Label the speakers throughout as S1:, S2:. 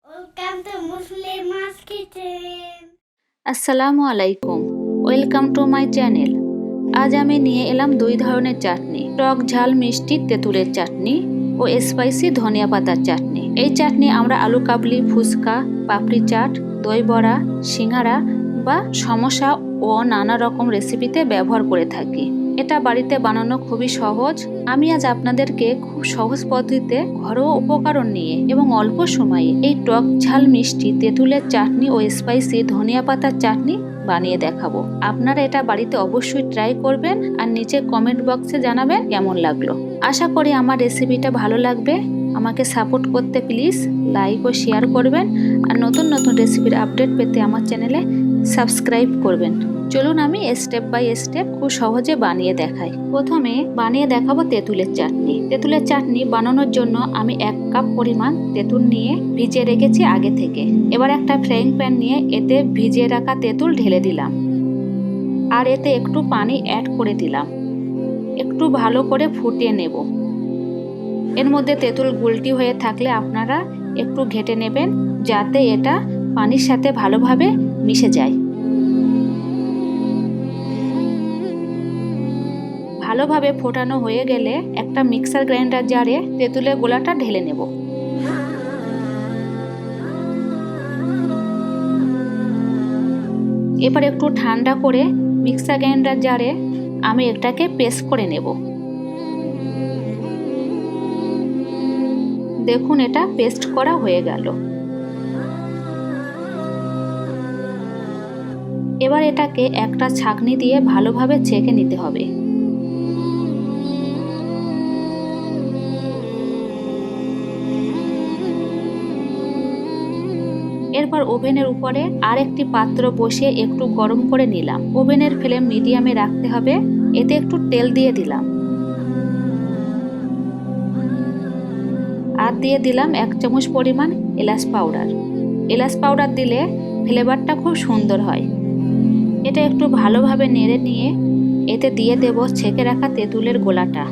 S1: Welcome to Muslima's Kitchen.
S2: আসসালামু আলাইকুম, welcome to my channel. আজ আমি নিয়ে এলাম দুই ধরনের চাটনি, টক ঝাল মিষ্টি তেঁতুলের চাটনি ও স্পাইসি ধনিয়া পাতার চাটনি। এই চাটনি আমরা আলু কাবলি, ফুচকা, পাপড়ি চাট, দই বড়া, সিঙ্গারা বা সমোসা ও নানা রকম রেসিপিতে ব্যবহার করে থাকি। এটা বাড়িতে বানানো খুবই সহজ। আমি আজ আপনাদেরকে খুব সহজ পদ্ধতিতে ঘরোয়া উপকরণ নিয়ে এবং অল্প সময়ে এই টক ঝাল মিষ্টি তেঁতুলের চাটনি ও স্পাইসি ধনিয়া পাতার চাটনি বানিয়ে দেখাবো। আপনারা এটা বাড়িতে অবশ্যই ট্রাই করবেন আর নিচে কমেন্ট বক্সে জানাবেন কেমন লাগলো। আশা করি আমার রেসিপিটা ভালো লাগবে। আমাকে সাপোর্ট করতে প্লিজ লাইক ও শেয়ার করবেন আর নতুন নতুন রেসিপির আপডেট পেতে আমার চ্যানেলে সাবস্ক্রাইব করবেন। চলুন আমি স্টেপ বাই স্টেপ খুব সহজে বানিয়ে দেখাই। প্রথমে বানিয়ে দেখাবো তেঁতুলের চাটনি। তেঁতুলের চাটনি বানানোর জন্য আমি 1 কাপ পরিমাণ তেঁতুল নিয়ে ভিজিয়ে রেখেছি আগে থেকে। এবার একটা ফ্রাইং প্যান নিয়ে এতে ভিজিয়ে রাখা তেঁতুল ঢেলে দিলাম আর এতে একটু পানি অ্যাড করে দিলাম। একটু ভালো করে ফুটিয়ে নেব। এর মধ্যে তেঁতুল গুলটি হয়ে থাকলে আপনারা একটু ঘেটে নেবেন যাতে এটা পানির সাথে ভালোভাবে মিশে যায়। ভালোভাবে ফোটানো হয়ে গেলে একটা মিক্সার গ্রাইন্ডার জারে তেঁতুলের গোলাটা ঢেলে নেব। এবার একটু ঠান্ডা করে মিক্সার গ্রাইন্ডার জারে আমি এটাকে পেস্ট করে নেব। দেখুন এটা পেস্ট করা হয়ে গেল। এবার এটাকে একটা ছাঁকনি দিয়ে ভালোভাবে ছেঁকে নিতে হবে। এরপর ওভেনের উপরে আরেকটি পাত্র বসিয়ে একটু গরম করে নিলাম। ওভেনের ফ্লেম মিডিয়ামে রাখতে হবে। এতে একটু তেল দিয়ে দিলাম আর দিয়ে দিলাম 1 চামচ পরিমাণ এলাচ পাউডার। এলাচ পাউডার দিলে ফ্লেভারটা খুব সুন্দর হয়। এটা একটু ভালোভাবে নেড়ে নিয়ে এতে দিয়ে দেব ছেঁকে রাখা তেঁতুলের গোলাটা।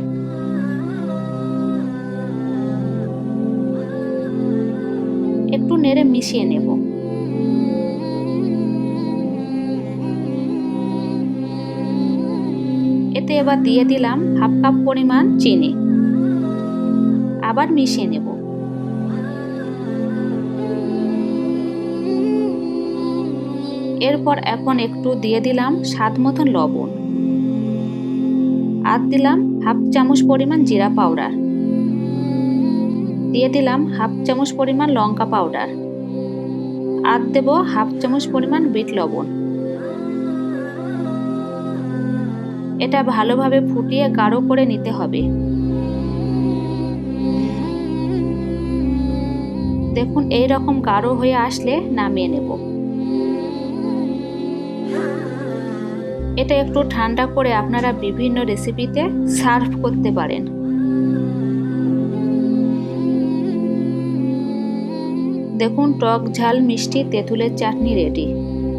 S2: একটু নেড়ে মিশিয়ে নেব। এতে এবার দিয়ে দিলাম 1/2 কাপ পরিমাণ চিনি। আবার মিশিয়ে নেব। এরপর এখন একটু দিয়ে দিলাম স্বাদ মতন লবণ আর দিলাম 1/2 চামচ পরিমাণ জিরা পাউডার। দিয়ে দিলাম 1/2 চামচ পরিমাণ লঙ্কা পাউডার আর দেব 1/2 চামচ পরিমাণ বিট লবণ। এটা ভালোভাবে ফুটিয়ে গাঢ় করে নিতে হবে। দেখুন এই রকম গাঢ় হয়ে আসলে নামিয়ে নেব। এটা একটু ঠান্ডা করে আপনারা বিভিন্ন রেসিপিতে সার্ভ করতে পারেন। দেখুন টক ঝাল মিষ্টি তেঁতুলের চাটনি রেডি।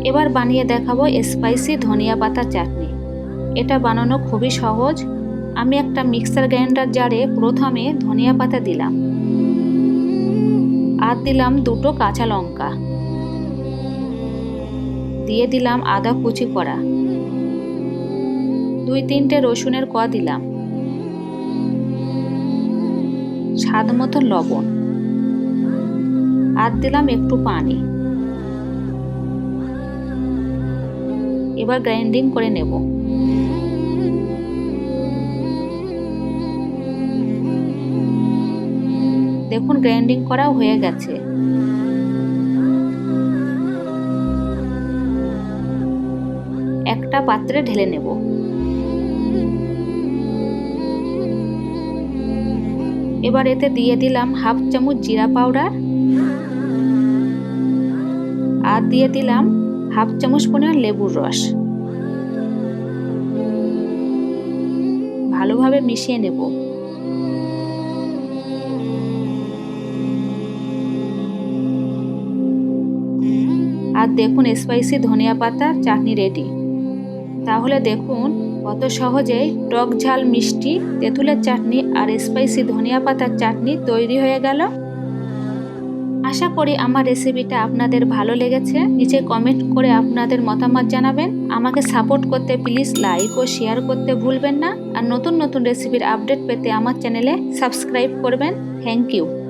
S2: এবার বানিয়ে দেখাবো স্পাইসি ধনিয়া পাতা চাটনি। এটা বানানো খুবই সহজ। আমি একটা মিক্সার গ্রাইন্ডার জারে প্রথমে ধনিয়া পাতা দিলাম আর দিলাম 2টো কাঁচা লঙ্কা। দিয়ে দিলাম আদা কুচি করা। 2-3টে রসুনের কোয়া দিলাম। স্বাদ মতো লবণ আর দিলাম একটু পানি। এবার গ্রাইন্ডিং করে নেব। দেখুন গ্রাইন্ডিং করা হয়ে গেছে। একটা পাত্রে ঢেলে নেব। এবার এতে দিয়ে দিলাম 1/2 চামচ জিরা পাউডার আর দিয়ে দিলাম 1/2 চামচ পরিমাণ লেবুর রস। ভালোভাবে মিশিয়ে নেব। আর দেখুন স্পাইসি ধনিয়া পাতা চাটনি রেডি। তাহলে দেখুন কত সহজেই টক ঝাল মিষ্টি তেঁতুলের চাটনি আর স্পাইসি ধনিয়া পাতার চাটনি তৈরি হয়ে গেল। আশা করি আমার রেসিপিটা আপনাদের ভালো লেগেছে। নিচে কমেন্ট করে আপনাদের মতামত জানাবেন। আমাকে সাপোর্ট করতে প্লিজ লাইক ও শেয়ার করতে ভুলবেন না। আর নতুন নতুন রেসিপির আপডেট পেতে আমার চ্যানেলে সাবস্ক্রাইব করবেন। Thank you.